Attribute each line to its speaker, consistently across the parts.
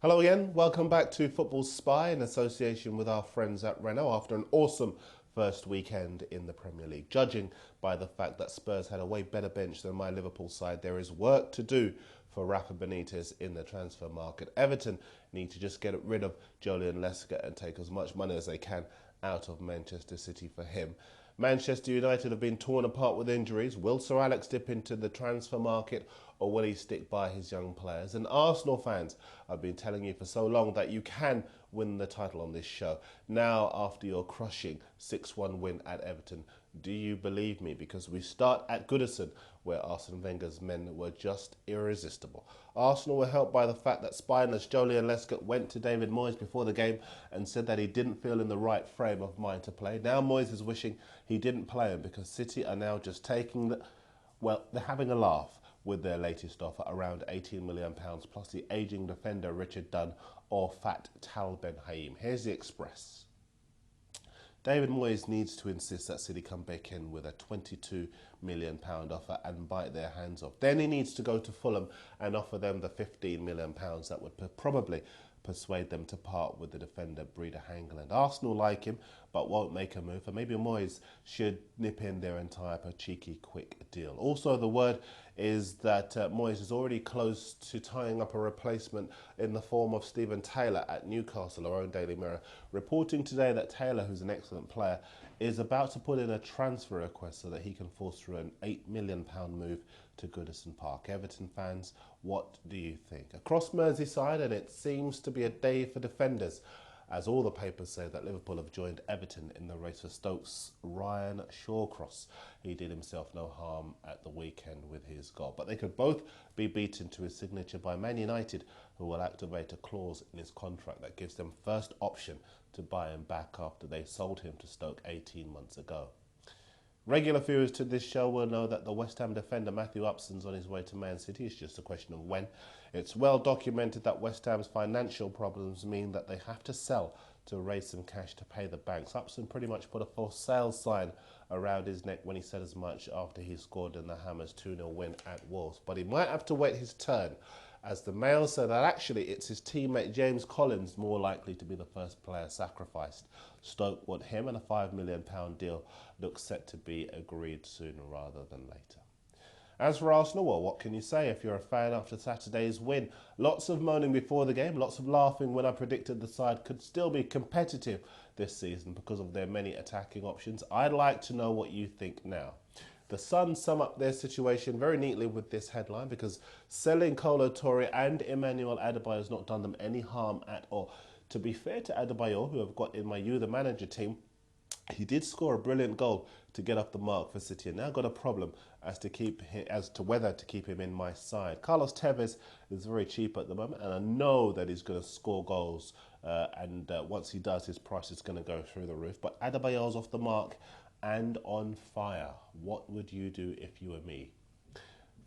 Speaker 1: Hello again, welcome back to Football Spy in association with our friends at Renault after an awesome first weekend in the Premier League. Judging by the fact that Spurs had a way better bench than my Liverpool side, there is work to do for Rafa Benitez in the transfer market. Everton need to just get rid of Joleon Lescott and take as much money as they can out of Manchester City for him. Manchester United have been torn apart with injuries. Will Sir Alex dip into the transfer market or will he stick by his young players? And Arsenal fans, I've been telling you for so long that you can win the title on this show. Now, after your crushing 6-1 win at Everton, do you believe me? Because we start at Goodison, where Arsene Wenger's men were just irresistible. Arsenal were helped by the fact that spineless Joleon Lescott went to David Moyes before the game and said that he didn't feel in the right frame of mind to play. Now Moyes is wishing he didn't play him because City are now just taking they're having a laugh with their latest offer, around £18 million, plus the ageing defender Richard Dunn or fat Tal Ben Haim. Here's the Express. David Moyes needs to insist that City come back in with a £22 million offer and bite their hands off. Then he needs to go to Fulham and offer them the £15 million that would probably persuade them to part with the defender Breeder Hangeland. Arsenal like him but won't make a move, and maybe Moyes should nip in there and tie up a cheeky quick deal. Also, the word is that Moyes is already close to tying up a replacement in the form of Stephen Taylor at Newcastle. Our own Daily Mirror reporting today that Taylor, who's an excellent player, is about to put in a transfer request so that he can force through an £8 million move to Goodison Park. Everton fans, what do you think? Across Merseyside, and it seems to be a day for defenders, as all the papers say that Liverpool have joined Everton in the race for Stokes' Ryan Shawcross. He did himself no harm at the weekend with his goal, but they could both be beaten to his signature by Man United, who will activate a clause in his contract that gives them first option to buy him back after they sold him to Stoke 18 months ago. Regular viewers to this show will know that the West Ham defender Matthew Upson's on his way to Man City. It's just a question of when. It's well documented that West Ham's financial problems mean that they have to sell to raise some cash to pay the banks. Upson pretty much put a for sale sign around his neck when he said as much after he scored in the Hammers 2-0 win at Wolves. But he might have to wait his turn, as the Mail said that actually it's his teammate James Collins more likely to be the first player sacrificed. Stoke want him, and a £5 million deal looks set to be agreed sooner rather than later. As for Arsenal, well, what can you say if you're a fan after Saturday's win? Lots of moaning before the game, lots of laughing when I predicted the side could still be competitive this season because of their many attacking options. I'd like to know what you think now. The Sun sum up their situation very neatly with this headline, because selling Kolo Touré and Emmanuel Adebayor has not done them any harm at all. To be fair to Adebayor, who I've got in my You the Manager team, he did score a brilliant goal to get off the mark for City, and now got a problem as to whether to keep him in my side. Carlos Tevez is very cheap at the moment, and I know that he's going to score goals, and once he does, his price is going to go through the roof. But Adebayor's off the mark and on fire. What would you do if you were me?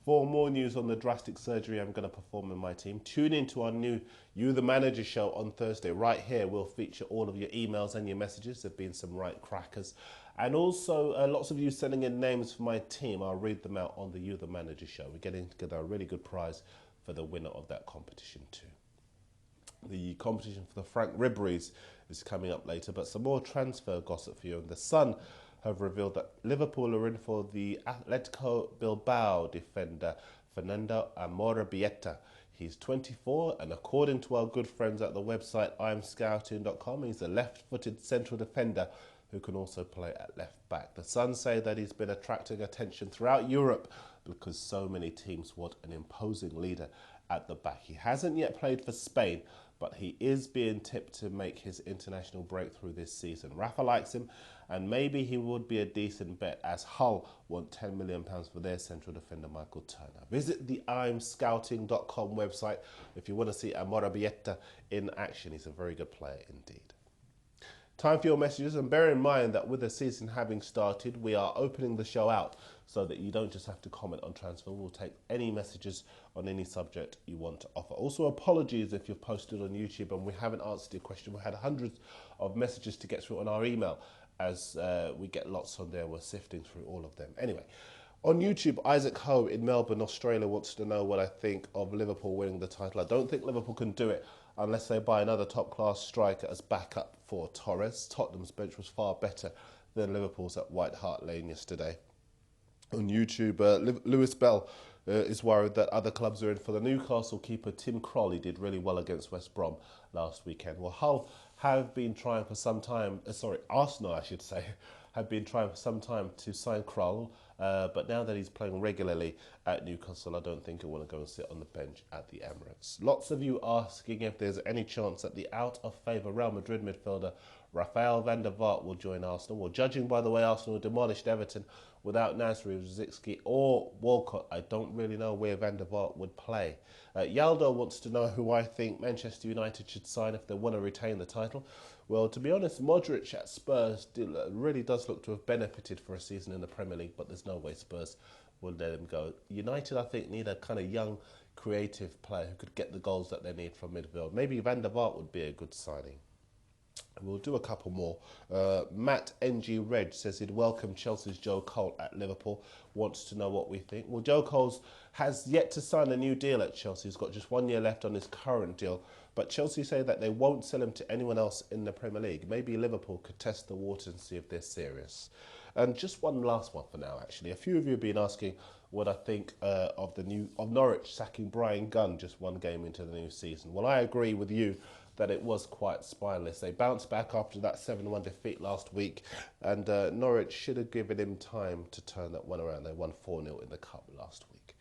Speaker 1: For more news on the drastic surgery I'm going to perform in my team, tune in to our new You the Manager show on Thursday. Right here we'll feature all of your emails and your messages. There have been some right crackers. And also lots of you sending in names for my team. I'll read them out on the You the Manager show. We're getting together a really good prize for the winner of that competition too. The competition for the Frank Ribery's is coming up later, but some more transfer gossip for you. And The Sun have revealed that Liverpool are in for the Atletico Bilbao defender Fernando Amorebieta. He's 24, and according to our good friends at the website imscouting.com, he's a left-footed central defender who can also play at left back. The Sun say that he's been attracting attention throughout Europe because so many teams want an imposing leader at the back. He hasn't yet played for Spain, but he is being tipped to make his international breakthrough this season. Rafa likes him, and maybe he would be a decent bet, as Hull want £10 million for their central defender Michael Turner. Visit the imscouting.com website if you want to see Amorebieta in action. He's a very good player indeed. Time for your messages, and bear in mind that with the season having started, we are opening the show out so that you don't just have to comment on transfer. We'll take any messages on any subject you want to offer. Also, apologies if you've posted on YouTube and we haven't answered your question. We had hundreds of messages to get through on our email, as we get lots on there. We're sifting through all of them. Anyway, On YouTube, Isaac Ho in Melbourne, Australia wants to know what I think of Liverpool winning the title. I don't think Liverpool can do it unless they buy another top-class striker as backup for Torres. Tottenham's bench was far better than Liverpool's at White Hart Lane yesterday. On YouTube, Lewis Bell is worried that other clubs are in for the Newcastle keeper Tim Krul. Did really well against West Brom last weekend. Well, Hull have been trying for some time, Arsenal I should say, have been trying for some time to sign Krul, but now that he's playing regularly at Newcastle, I don't think he'll want to go and sit on the bench at the Emirates. Lots of you asking if there's any chance that the out-of-favour Real Madrid midfielder Rafael van der Vaart will join Arsenal. Well, judging by the way Arsenal demolished Everton without Nasri, Rosicky or Walcott, I don't really know where Van der Vaart would play. Yaldo wants to know who I think Manchester United should sign if they want to retain the title. Well, to be honest, Modric at Spurs really does look to have benefited for a season in the Premier League, but there's no way Spurs will let him go. United, I think, need a kind of young, creative player who could get the goals that they need from midfield. Maybe Van der Vaart would be a good signing. We'll do a couple more. Matt NG Reg says he'd welcome Chelsea's Joe Cole at Liverpool. Wants to know what we think. Well, Joe Cole has yet to sign a new deal at Chelsea. He's got just 1 year left on his current deal. But Chelsea say that they won't sell him to anyone else in the Premier League. Maybe Liverpool could test the water and see if they're serious. And just one last one for now, actually. A few of you have been asking what I think of Norwich sacking Brian Gunn just one game into the new season. Well, I agree with you that it was quite spineless. They bounced back after that 7-1 defeat last week, and Norwich should have given him time to turn that one around. They won 4-0 in the Cup last week.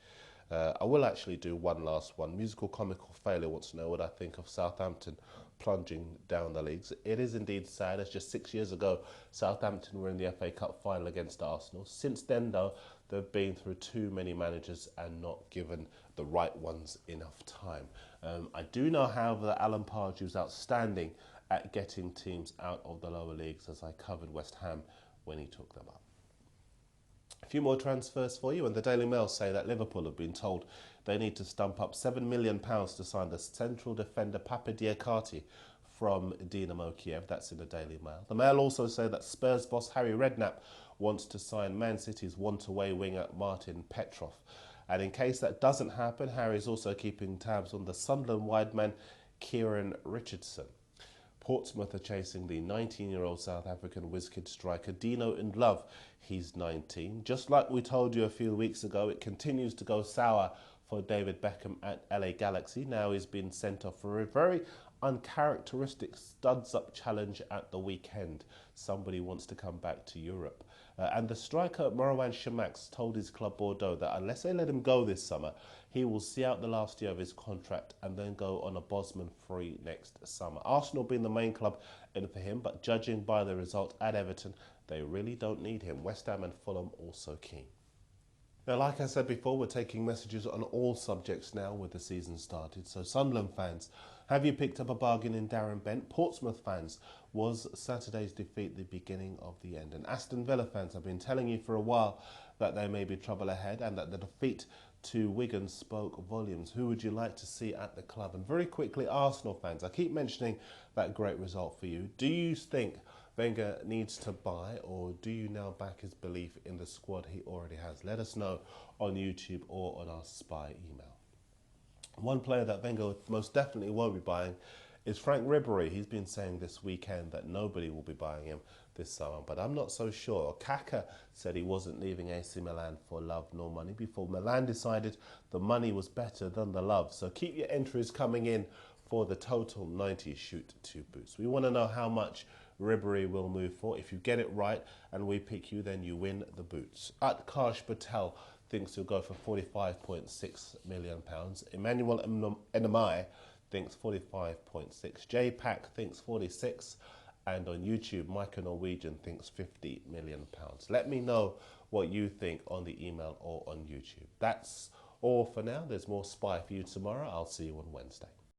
Speaker 1: I will actually do one last one. Musical Comical Failure wants to know what I think of Southampton plunging down the leagues. It is indeed sad. It's just 6 years ago Southampton were in the FA Cup final against Arsenal. Since then, though, they've been through too many managers and not given the right ones enough time. I do know, however, that Alan Pardew is outstanding at getting teams out of the lower leagues, as I covered West Ham when he took them up. A few more transfers for you, and the Daily Mail say that Liverpool have been told they need to stump up £7 million to sign the central defender Papa Diakate from Dinamo Kiev. That's in the Daily Mail. The Mail also say that Spurs boss Harry Redknapp wants to sign Man City's want-away winger Martin Petrov. And in case that doesn't happen, Harry's also keeping tabs on the Sunderland wide man Kieran Richardson. Portsmouth are chasing the 19-year-old South African whiz-kid striker Dino in Love. He's 19. Just like we told you a few weeks ago, it continues to go sour for David Beckham at LA Galaxy. Now he's been sent off for a very uncharacteristic studs-up challenge at the weekend. Somebody wants to come back to Europe. And the striker Marouane Chamakh told his club Bordeaux that unless they let him go this summer, he will see out the last year of his contract and then go on a Bosman free next summer. Arsenal being the main club in for him, but judging by the result at Everton, they really don't need him. West Ham and Fulham also keen. Now, like I said before, we're taking messages on all subjects now with the season started. So Sunderland fans, have you picked up a bargain in Darren Bent? Portsmouth fans, was Saturday's defeat the beginning of the end? And Aston Villa fans, have been telling you for a while that there may be trouble ahead and that the defeat to Wigan spoke volumes. Who would you like to see at the club? And very quickly, Arsenal fans, I keep mentioning that great result for you. Do you think Wenger needs to buy, or do you now back his belief in the squad he already has? Let us know on YouTube or on our Spy email. One player that Wenger most definitely won't be buying is Frank Ribery. He's been saying this weekend that nobody will be buying him this summer, but I'm not so sure. Kaka said he wasn't leaving AC Milan for love nor money before Milan decided the money was better than the love. So keep your entries coming in for the total 90 shoot to boots. We want to know how much Ribery will move for. If you get it right and we pick you, then you win the boots. Utkarsh Patel thinks he'll go for £45.6 million. Emmanuel Enamai thinks 45.6. J Pack thinks 46. And on YouTube, Micah Norwegian thinks £50 million. Let me know what you think on the email or on YouTube. That's all for now. There's more Spy for you tomorrow. I'll see you on Wednesday.